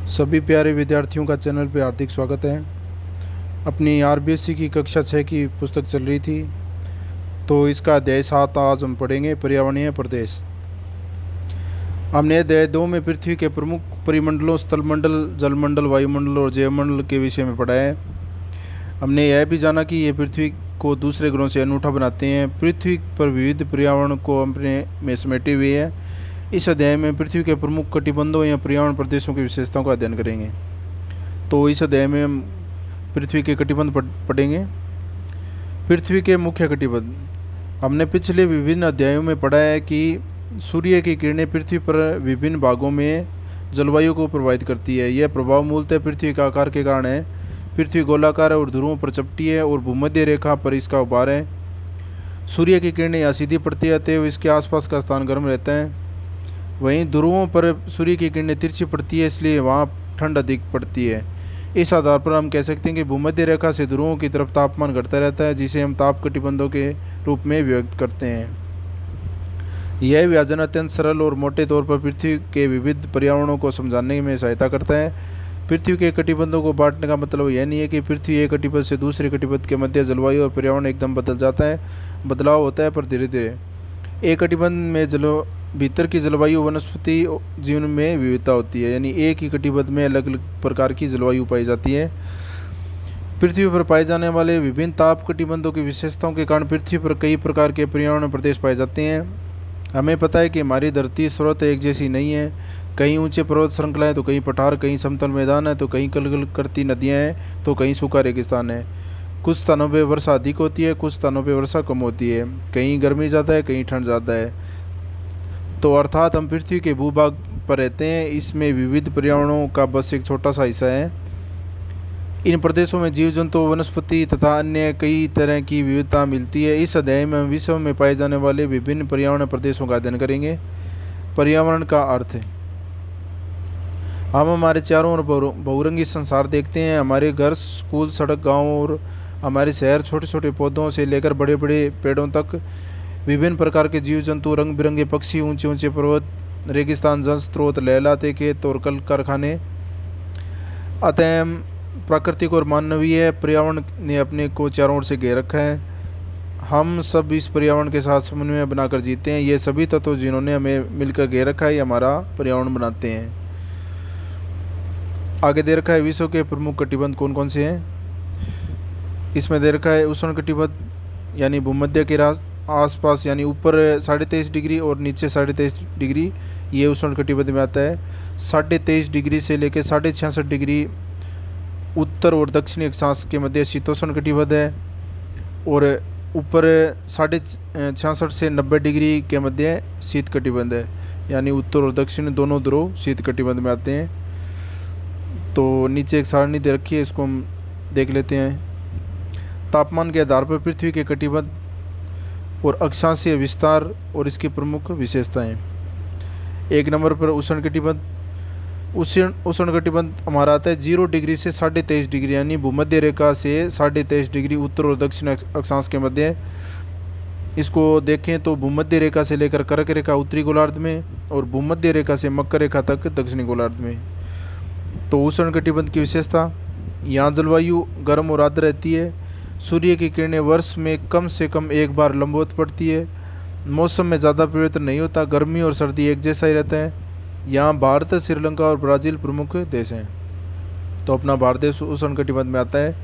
सभी प्यारे विद्यार्थियों का चैनल पे हार्दिक स्वागत है। अपनी आरबीएससी की कक्षा 6 की पुस्तक चल रही थी, तो इसका अध्याय 7 आज हम पढ़ेंगे, पर्यावरणीय प्रदेश। हमने अध्याय 2 में पृथ्वी के प्रमुख परिमंडलों, स्थलमंडल, जलमंडल, वायुमंडल और जैवमंडल के विषय में पढ़ा है। हमने यह भी जाना कि ये पृथ्वी को दूसरे ग्रहों से अनूठा बनाते हैं। पृथ्वी पर विविध पर्यावरण को अपने में समेटे हुए है। इस अध्याय में पृथ्वी के प्रमुख कटिबंधों या पर्यावरण प्रदेशों की विशेषताओं का अध्ययन करेंगे। तो इस अध्याय में हम पृथ्वी के कटिबंध पढ़ेंगे। पृथ्वी के मुख्य कटिबंध हमने पिछले विभिन्न अध्यायों में पढ़ा है कि सूर्य की किरणें पृथ्वी पर विभिन्न भागों में जलवायु को प्रभावित करती है। यह प्रभाव मूलतः पृथ्वी का आकार के कारण है। पृथ्वी गोलाकार है और ध्रुवों पर चपटी है और भूमध्य रेखा पर इसका उभार है। सूर्य की किरणें यहाँ सीधी पड़ती रहती है, इसके आसपास का स्थान गर्म रहता है। वहीं ध्रुवों पर सूर्य की किरणें तिरछी पड़ती है, इसलिए वहाँ ठंड अधिक पड़ती है। इस आधार पर हम कह सकते हैं कि भूमध्य रेखा से ध्रुवों की तरफ तापमान घटता रहता है, जिसे हम ताप कटिबंधों के रूप में व्यक्त करते हैं। यह विभाजन अत्यंत सरल और मोटे तौर पर पृथ्वी के विविध पर्यावरणों को समझाने में सहायता करता है। पृथ्वी के कटिबंधों को बांटने का मतलब यह नहीं है कि पृथ्वी एक कटिबंध से दूसरे कटिबंध के मध्य जलवायु और पर्यावरण एकदम बदल जाता है। बदलाव होता है, पर धीरे धीरे। एक कटिबंध में भीतर की जलवायु वनस्पति जीवन में विविधता होती है, यानी एक ही कटिबंध में अलग अलग प्रकार की जलवायु पाई जाती है। पृथ्वी पर पाए जाने वाले विभिन्न ताप कटिबंधों की विशेषताओं के कारण पृथ्वी पर कई प्रकार के पर्यावरण प्रदेश पाए जाते हैं। हमें पता है कि हमारी धरती स्रोत एक जैसी नहीं है। कहीं ऊंचे पर्वत श्रृंखलाएँ, तो कहीं पठार, कहीं समतल मैदान है, तो कहीं कलकल करती नदियाँ हैं, तो कहीं सूखा रेगिस्तान है। कुछ स्थानों पर वर्षा अधिक होती है, कुछ स्थानों पर वर्षा कम होती है। कहीं गर्मी ज़्यादा है, कहीं ठंड ज़्यादा है। तो अर्थात हम पृथ्वी के भूभाग पर रहते हैं। इसमें विविध पर्यावरणों का बस एक छोटा सा हिस्सा है। इन प्रदेशों में जीव जंतु, वनस्पति तथा अन्य कई तरह की विविधता मिलती है। इस अध्याय में हम विश्व में पाए जाने वाले विभिन्न पर्यावरण प्रदेशों का अध्ययन करेंगे। पर्यावरण का अर्थ है, हम हमारे चारों ओर बहुरंगी संसार देखते हैं। हमारे घर, स्कूल, सड़क, गाँव और हमारे शहर छोटे छोटे पौधों से लेकर बड़े बड़े पेड़ों तक विभिन्न प्रकार के जीव जंतु, रंग बिरंगे पक्षी, ऊंचे ऊंचे पर्वत, रेगिस्तान, जल स्रोत, लहलाते खेत और कल कारखाने। अतः प्राकृतिक और मानवीय पर्यावरण ने अपने को चारों ओर से घेर रखा है। हम सब इस पर्यावरण के साथ समन्वय बनाकर जीते हैं। ये सभी तत्व जिन्होंने हमें मिलकर घेर रखा है, ये हमारा पर्यावरण बनाते हैं। आगे दे रखा है विश्व के प्रमुख कटिबंध कौन कौन से हैं। इसमें दे रखा है उष्ण कटिबंध, यानी भूमध्य के आसपास, यानी ऊपर 23.5 डिग्री और नीचे 23.5 डिग्री, ये उष्ण कटिबंध में आता है। 23.5 डिग्री से लेकर 66.5 डिग्री उत्तर और दक्षिणी अक्षांश के मध्य शीतोष्ण कटिबंध है, और ऊपर 66.5 से 90 डिग्री के मध्य शीत कटिबंध है, यानी उत्तर और दक्षिण दोनों ध्रुव शीत कटिबंध में आते हैं। तो नीचे एक सारणी दे रखी है, इसको हम देख लेते हैं। तापमान के आधार पर पृथ्वी के कटिबंध और अक्षांशीय विस्तार और इसकी प्रमुख विशेषताएं। एक नंबर पर उष्ण कटिबंध। उष्ण कटिबंध हमारा आता है 0 डिग्री से 23.5 डिग्री, यानी भूमध्य रेखा से 23.5 डिग्री उत्तर और दक्षिण अक्षांश के मध्य। इसको देखें तो भूमध्य रेखा से लेकर कर्क रेखा उत्तरी गोलार्ध में और भूमध्य रेखा से मकर रेखा तक दक्षिणी गोलार्ध में। तो उष्ण कटिबंध की विशेषता, यहाँ जलवायु गर्म और आर्द्र रहती है। सूर्य की किरणें वर्ष में कम से कम एक बार लंबवत पड़ती है। मौसम में ज़्यादा परिवर्तन नहीं होता, गर्मी और सर्दी एक जैसा ही रहता है। यहाँ भारत, श्रीलंका और ब्राज़ील प्रमुख देश हैं। तो अपना भारत देश उष्ण कटिबंध में आता है।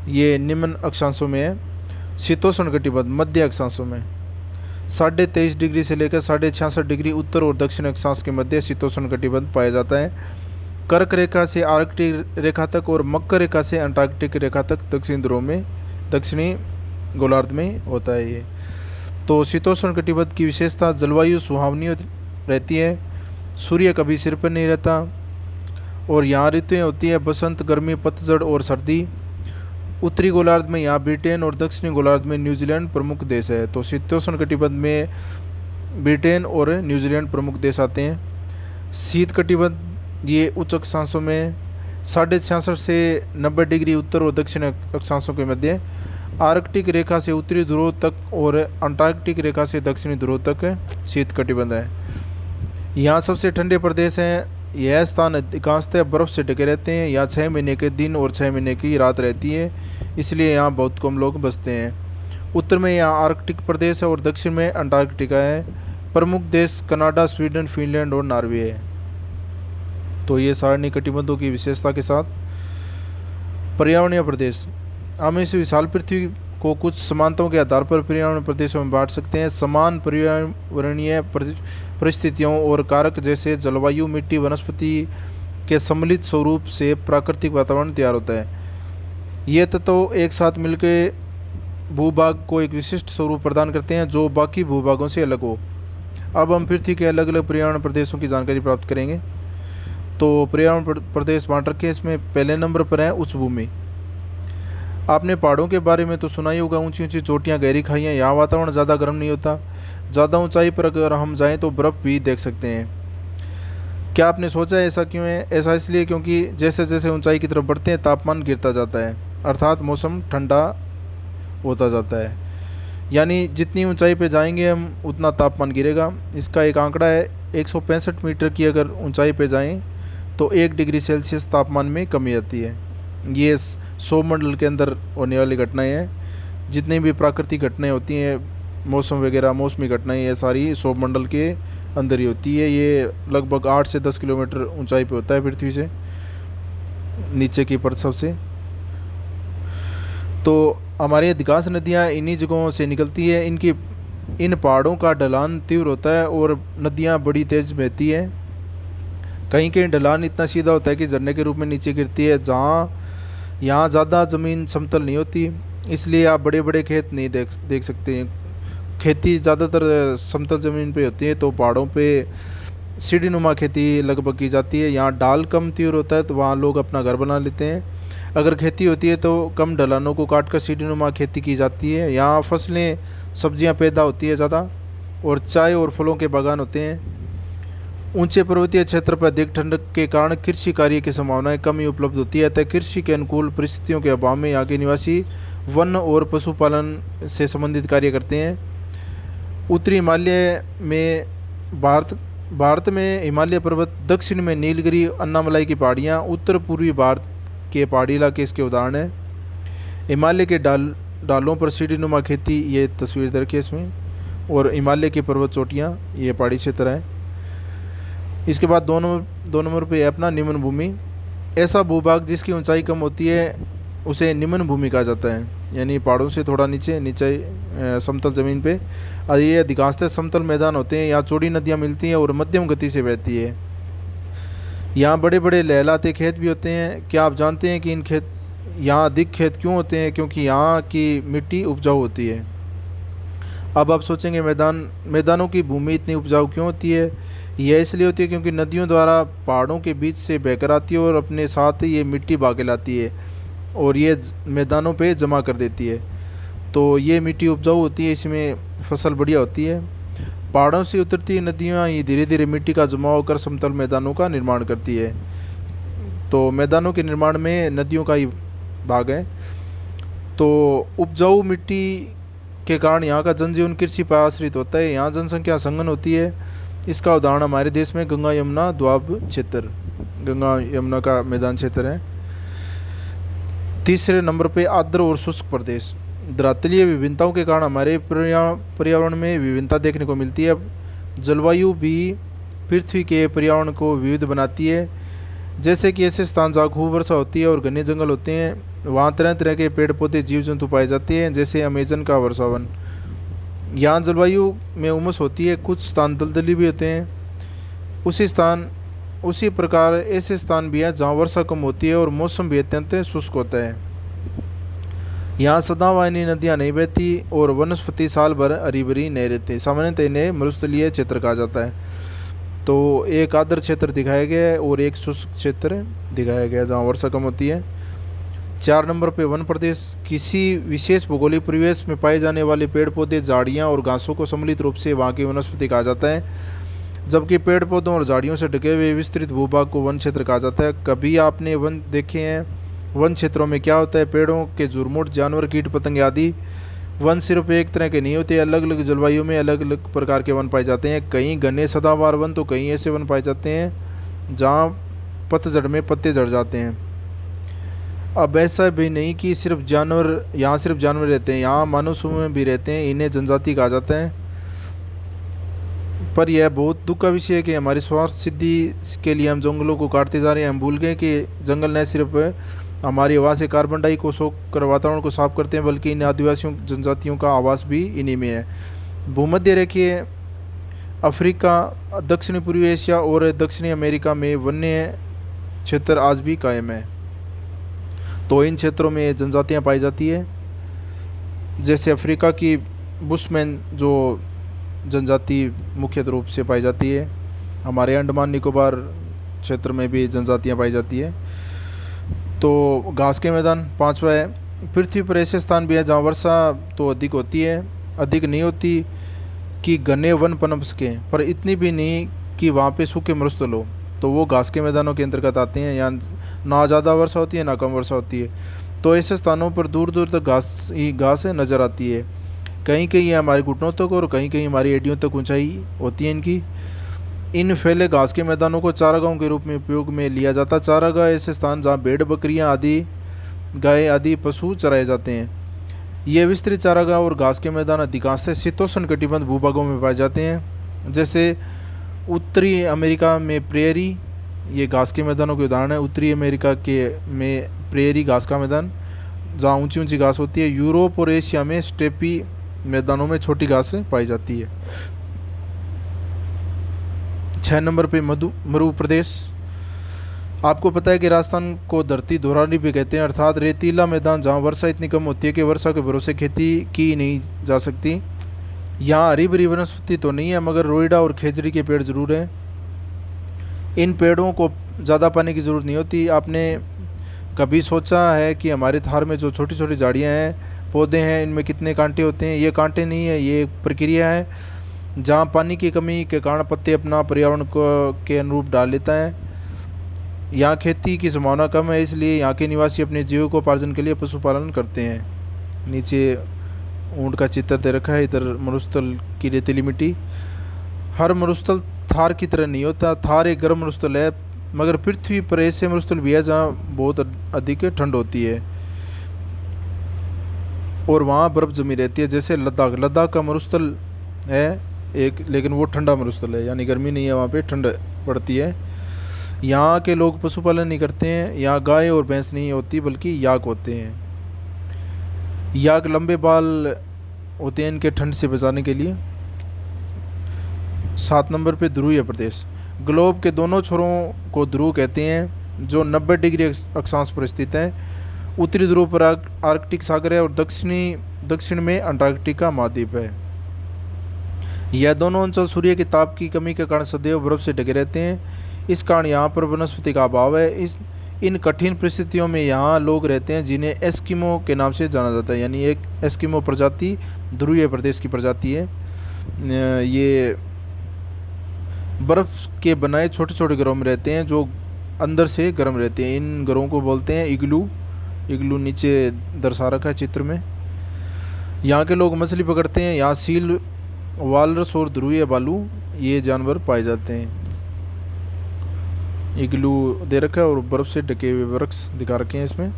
ये निम्न अक्षांशों में है। शीतोष्ण कटिबंध मध्य अक्षांशों में 23.5 डिग्री से लेकर 66.5 डिग्री उत्तर और दक्षिण अक्षांश के मध्य शीतोष्ण कटिबंध पाया जाता है। कर्क रेखा से आर्कटिक रेखा तक और मकर रेखा से अंटार्कटिक रेखा तक दक्षिणी ध्रुव में, दक्षिणी गोलार्ध में होता है ये। तो शीतोष्ण कटिबंध की विशेषता, जलवायु सुहावनी रहती है। सूर्य कभी सिर पर नहीं रहता और यहाँ ऋतुएं होती है बसंत, गर्मी, पतझड़ और सर्दी। उत्तरी गोलार्ध में यहाँ ब्रिटेन और दक्षिणी गोलार्ध में न्यूजीलैंड प्रमुख देश है। तो शीतोष्ण कटिबंध में ब्रिटेन और न्यूजीलैंड प्रमुख देश आते हैं। शीत कटिबंध, ये उच्च अक्षांशों में 66.5 से 90 डिग्री उत्तर और दक्षिण अक्षांशों के मध्य। आर्कटिक रेखा से उत्तरी ध्रुव तक और अंटार्कटिक रेखा से दक्षिणी ध्रुव तक शीत कटिबंध है। यहाँ सबसे ठंडे प्रदेश हैं यह स्थान अधिकांशतः बर्फ़ से ढके रहते हैं। यहाँ 6 महीने के दिन और 6 महीने की रात रहती है, इसलिए यहाँ बहुत कम लोग बसते हैं। उत्तर में यहाँ आर्कटिक प्रदेश है और दक्षिण में अंटार्कटिका है। प्रमुख देश कनाडा, स्वीडन, फिनलैंड और नॉर्वे है। तो ये सारणी कटिबंधों की विशेषता के साथ पर्यावरणीय प्रदेश। हम इस विशाल पृथ्वी को कुछ समानताओं के आधार पर पर्यावरण प्रदेशों में बांट सकते हैं। समान पर्यावरणीय परिस्थितियों और कारक जैसे जलवायु, मिट्टी, वनस्पति के सम्मिलित स्वरूप से प्राकृतिक वातावरण तैयार होता है। ये तत्व एक साथ मिलकर भूभाग को एक विशिष्ट स्वरूप प्रदान करते हैं जो बाकी भूभागों से अलग हो। अब हम पृथ्वी के अलग अलग पर्यावरण प्रदेशों की जानकारी प्राप्त करेंगे। तो पर्यावरण प्रदेश बांट रखे, इसमें पहले नंबर पर है उच्च भूमि। आपने पहाड़ों के बारे में तो सुना ही होगा, ऊंची ऊंची चोटियां, गहरी खाइयाँ। यहाँ वातावरण ज़्यादा गर्म नहीं होता। ज़्यादा ऊंचाई पर अगर हम जाएं तो बर्फ़ भी देख सकते हैं। क्या आपने सोचा है ऐसा क्यों है? ऐसा इसलिए क्योंकि जैसे जैसे ऊंचाई की तरफ बढ़ते हैं तापमान गिरता जाता है, अर्थात मौसम ठंडा होता जाता है। यानी जितनी ऊंचाई पे जाएंगे हम उतना तापमान गिरेगा। इसका एक आंकड़ा है, 165 मीटर की अगर ऊंचाई पे जाएं तो 1 डिग्री सेल्सियस तापमान में कमी आती है। ये सौरमंडल के अंदर होने वाली घटनाएं हैं। जितनी भी प्राकृतिक घटनाएं होती हैं, मौसम वगैरह, मौसमी घटनाएं, ये सारी सौरमंडल के अंदर ही होती है। ये लगभग 8 से 10 किलोमीटर ऊंचाई पे होता है पृथ्वी से, नीचे की परत सबसे। तो हमारी अधिकांश नदियाँ इन्हीं जगहों से निकलती है। इन पहाड़ों का ढलान तीव्र होता है और नदियाँ बड़ी तेज़ बहती है। कहीं कहीं ढलान इतना सीधा होता है कि झरने के रूप में नीचे गिरती है। यहाँ ज़्यादा ज़मीन समतल नहीं होती, इसलिए आप बड़े बड़े खेत नहीं देख सकते हैं। खेती ज़्यादातर समतल ज़मीन पे होती है, तो पहाड़ों पे सीढ़ीनुमा खेती लगभग की जाती है। यहाँ ढाल कम तीव्र होता है तो वहाँ लोग अपना घर बना लेते हैं। अगर खेती होती है तो कम ढलानों को काट कर सीढ़ीनुमा खेती की जाती है। यहाँ फसलें, सब्जियाँ पैदा होती है ज़्यादा, और चाय और फलों के बागान होते हैं। ऊंचे पर्वतीय क्षेत्र पर अधिक ठंड के कारण कृषि कार्य की संभावनाएं कम ही उपलब्ध होती है। अतः कृषि के अनुकूल परिस्थितियों के अभाव में यहाँ के निवासी वन और पशुपालन से संबंधित कार्य करते हैं। उत्तरी हिमालय में भारत में हिमालय पर्वत, दक्षिण में नीलगिरी, अन्नामलाई की पहाड़ियाँ, उत्तर पूर्वी भारत के पहाड़ी इलाके इसके उदाहरण हैं। हिमालय के डालों पर सीढ़ीनुमा खेती, ये तस्वीर दे रखी है इसमें, और हिमालय की पर्वत चोटियाँ, ये पहाड़ी क्षेत्र है। इसके बाद दो नंबर पे है अपना निम्न भूमि। ऐसा भूभाग जिसकी ऊंचाई कम होती है उसे निम्न भूमि कहा जाता है, यानी पहाड़ों से थोड़ा नीचे समतल ज़मीन पे। ये अधिकांशतः समतल मैदान होते हैं। यहाँ चौड़ी नदियाँ मिलती हैं और मध्यम गति से बहती है। यहाँ बड़े बड़े लहलाते खेत भी होते हैं। क्या आप जानते हैं कि यहाँ अधिक खेत क्यों होते हैं? क्योंकि यहाँ की मिट्टी उपजाऊ होती है। अब आप सोचेंगे मैदानों की भूमि इतनी उपजाऊ क्यों होती है? यह इसलिए होती है क्योंकि नदियों द्वारा पहाड़ों के बीच से बहकर आती है और अपने साथ ही ये मिट्टी बहा के लाती है और ये मैदानों पे जमा कर देती है। तो ये मिट्टी उपजाऊ होती है, इसमें फसल बढ़िया होती है। पहाड़ों से उतरती नदियाँ ही धीरे धीरे मिट्टी का जमा होकर समतल मैदानों का निर्माण करती है। तो मैदानों के निर्माण में नदियों का ही भाग है। तो उपजाऊ मिट्टी के कारण यहाँ का जनजीवन कृषि पर आश्रित होता है। यहाँ जनसंख्या संघन होती है। इसका उदाहरण हमारे देश में गंगा यमुना द्वाब क्षेत्र, गंगा यमुना का मैदान क्षेत्र है। तीसरे नंबर पे आर्द्र और शुष्क प्रदेश। धरातलीय विभिन्नताओं के कारण हमारे पर्यावरण में विभिन्नता देखने को मिलती है। जलवायु भी पृथ्वी के पर्यावरण को विविध बनाती है। जैसे कि ऐसे स्थान जहाँ खूब वर्षा होती है और घने जंगल होते हैं, वहाँ तरह तरह के पेड़ पौधे, जीव जंतु पाए जाते हैं, जैसे अमेजन का वर्षावन। यहाँ जलवायु में उमस होती है, कुछ स्थान दलदली भी होते हैं। उसी प्रकार ऐसे स्थान भी हैं जहाँ वर्षा कम होती है और मौसम भी अत्यंत शुष्क होता है। यहाँ सदाबहार नदियाँ नहीं बहती और वनस्पति साल भर हरी भरी नहीं रहती। सामान्यतः इन्हें मरुस्थलीय क्षेत्र कहा जाता है। तो एक आर्द्र क्षेत्र दिखाया गया है और एक शुष्क क्षेत्र दिखाया गया है जहाँ वर्षा कम होती है। 4 नंबर पे वन प्रदेश। किसी विशेष भौगोलिक परिवेश में पाए जाने वाले पेड़ पौधे, झाड़ियाँ और घासों को सम्मिलित रूप से वहाँ की वनस्पति कहा जाता है, जबकि पेड़ पौधों और झाड़ियों से ढके हुए विस्तृत भूभाग को वन क्षेत्र कहा जाता है। कभी आपने वन देखे हैं? वन क्षेत्रों में क्या होता है? पेड़ों के झुरमुट, जानवर, कीट पतंगे आदि। वन सिर्फ एक तरह के नहीं होते, अलग अलग जलवायु में अलग अलग प्रकार के वन पाए जाते हैं। कहीं घने सदाबहार वन तो कहीं ऐसे वन पाए जाते हैं जहाँ पतझड़ में पत्ते झड़ जाते हैं। अब ऐसा भी नहीं कि सिर्फ जानवर, यहाँ सिर्फ जानवर रहते हैं, यहाँ मानव समूह भी रहते हैं, इन्हें जनजाति कहा जाता है। पर यह बहुत दुख का विषय है कि हमारी स्वार्थ सिद्धि के लिए हम जंगलों को काटते जा रहे हैं। हम भूल गए कि जंगल न सिर्फ हमारी हवा से कार्बन डाई को सोख कर वातावरण को साफ करते हैं, बल्कि इन आदिवासियों जनजातियों का आवास भी इन्हीं में है। भूमध्य रेखीय अफ्रीका, दक्षिणी पूर्वी एशिया और दक्षिणी अमेरिका में वन्य क्षेत्र आज भी कायम है। तो इन क्षेत्रों में जनजातियाँ पाई जाती है, जैसे अफ्रीका की बुशमैन जो जनजाति मुख्य रूप से पाई जाती है। हमारे अंडमान निकोबार क्षेत्र में भी जनजातियाँ पाई जाती है। तो घास के मैदान पांचवा है। पृथ्वी पर ऐसे स्थान भी हैं जहाँ वर्षा तो अधिक होती है, अधिक नहीं होती कि घने वन पनप सकें, पर इतनी भी नहीं कि वहाँ पे सूखे मरुस्थल हो। तो वो घास के मैदानों के अंतर्गत आते हैं। यहाँ ना ज़्यादा वर्षा होती है ना कम वर्षा होती है। तो ऐसे स्थानों पर दूर दूर तक घास ही घास नज़र आती है। कहीं कहीं ये हमारे घुटनों तक और कहीं कहीं हमारी एडियों तक ऊंचाई होती है इनकी। इन फैले घास के मैदानों को चारागाहों के रूप में उपयोग में लिया जाता है। चारागाह ऐसे स्थान जहाँ भेड़, बकरियाँ आदि, गाय आदि पशु चराए जाते हैं। ये विस्तृत चारागाह और घास के मैदान अधिकांशतः शीतोष्ण कटिबंध भूभागों में पाए जाते हैं, जैसे उत्तरी अमेरिका में प्रेयरी। ये घास के मैदानों के उदाहरण है। उत्तरी अमेरिका के में प्रेयरी घास का मैदान जहाँ ऊंची ऊंची घास होती है। यूरोप और एशिया में स्टेपी मैदानों में छोटी घास पाई जाती है। 6 नंबर पे मरु प्रदेश। आपको पता है कि राजस्थान को धरती धोरानी भी कहते हैं, अर्थात रेतीला मैदान जहाँ वर्षा इतनी कम होती है कि वर्षा के भरोसे खेती की नहीं जा सकती। यहाँ हरी भरी वनस्पति तो नहीं है, मगर रोइडा और खेजड़ी के पेड़ जरूर हैं। इन पेड़ों को ज़्यादा पानी की ज़रूरत नहीं होती। आपने कभी सोचा है कि हमारे थार में जो छोटी छोटी झाड़ियाँ हैं, पौधे हैं, इनमें कितने कांटे होते हैं? ये कांटे नहीं है, ये एक प्रक्रिया है जहाँ पानी की कमी के कारण पत्ते अपना पर्यावरण को के अनुरूप डाल लेता है। यहाँ खेती की संभावना कम है, इसलिए यहाँ के निवासी अपने जीविकोपार्जन के लिए पशुपालन करते हैं। नीचे ऊँट का चित्र दे रखा है, इधर मरुस्थल की रेतीली मिट्टी। हर मरुस्थल थार की तरह नहीं होता। थार एक गर्म मरुस्थल है, मगर पृथ्वी पर ऐसे मरुस्थल भी है जहाँ बहुत अधिक ठंड होती है और वहाँ बर्फ़ जमी रहती है, जैसे लद्दाख। लद्दाख का मरुस्थल है एक, लेकिन वो ठंडा मरुस्थल है, यानी गर्मी नहीं है, वहाँ पे ठंड पड़ती है। यहाँ के लोग पशुपालन नहीं करते हैं। यहाँ गाय और भैंस नहीं होती, बल्कि याक होते हैं। याक लंबे बाल होते हैं इनके ठंड से बचाने के लिए। 7 नंबर पे ध्रुवीय प्रदेश। ग्लोब के दोनों छोरों को ध्रुव कहते हैं, जो 90 डिग्री अक्षांश पर स्थित है। उत्तरी ध्रुव पर आर्कटिक सागर है और दक्षिण में अंटार्कटिका महाद्वीप है। यह दोनों अंचल सूर्य के ताप की कमी के कारण सदैव बर्फ से ढके रहते हैं। इस कारण यहाँ पर वनस्पति का अभाव है। इन कठिन परिस्थितियों में यहाँ लोग रहते हैं जिन्हें एस्किमो के नाम से जाना जाता है, यानी एक एस्किमो प्रजाति ध्रुवीय प्रदेश की प्रजाति है। ये बर्फ़ के बनाए छोटे छोटे घरों में रहते हैं जो अंदर से गर्म रहते हैं। इन घरों को बोलते हैं इग्लू। इग्लू नीचे दर्शा रखा है चित्र में। यहाँ के लोग मछली पकड़ते हैं। यहाँ सील, वालरस और ध्रुवीय भालू ये जानवर पाए जाते हैं। इग्लू दे रखा है और बर्फ़ से ढके हुए वृक्ष दिखा रखे हैं इसमें।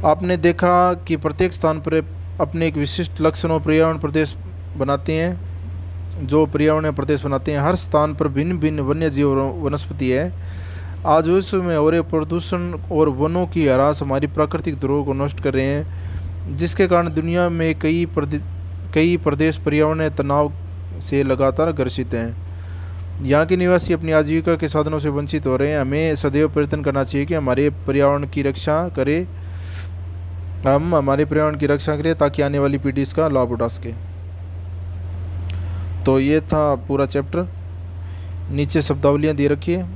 आपने देखा कि प्रत्येक स्थान पर अपने एक विशिष्ट लक्षण और पर्यावरण प्रदेश बनाते हैं। जो पर्यावरण प्रदेश बनाते हैं, हर स्थान पर भिन्न भिन्न वन्य जीव वनस्पति है। आज विश्व में हो रहे प्रदूषण और वनों की ह्रास हमारी प्राकृतिक धरोहर को नष्ट कर रहे हैं, जिसके कारण दुनिया में कई प्रदेश पर्यावरण तनाव से लगातार ग्रसित हैं। यहाँ के निवासी अपनी आजीविका के साधनों से वंचित हो रहे हैं। हमें सदैव प्रयत्न करना चाहिए कि हमारे पर्यावरण की रक्षा करें, हम हमारे पर्यावरण की रक्षा करें ताकि आने वाली पीढ़ी इसका लाभ उठा सके। तो ये था पूरा चैप्टर। नीचे शब्दावलियाँ दे रखी है।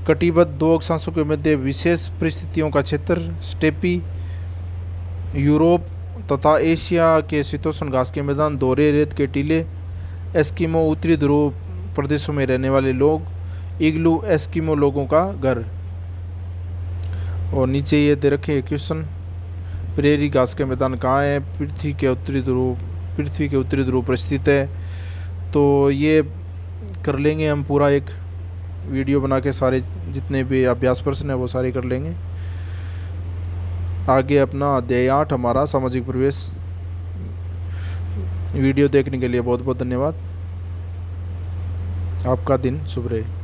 कटिबद्ध 2 अक्षांशों के मध्य विशेष परिस्थितियों का क्षेत्र स्टेपी। यूरोप तथा एशिया के शीतोष्ण घास के मैदान, दोहरे रेत के टीले। एस्किमो उत्तरी ध्रुव प्रदेशों में रहने वाले लोग। इग्लू एस्किमो लोगों का घर। और नीचे ये दे रखे क्वेश्चन, प्रेरी घास के मैदान कहाँ है? पृथ्वी के उत्तरी ध्रुव पर स्थित है। तो ये कर लेंगे हम पूरा एक वीडियो बना के सारे जितने भी अभ्यास प्रश्न है वो सारे कर लेंगे। आगे अपना अध्याय 8 हमारा सामाजिक प्रवेश। वीडियो देखने के लिए बहुत बहुत धन्यवाद। आपका दिन शुभ रहे।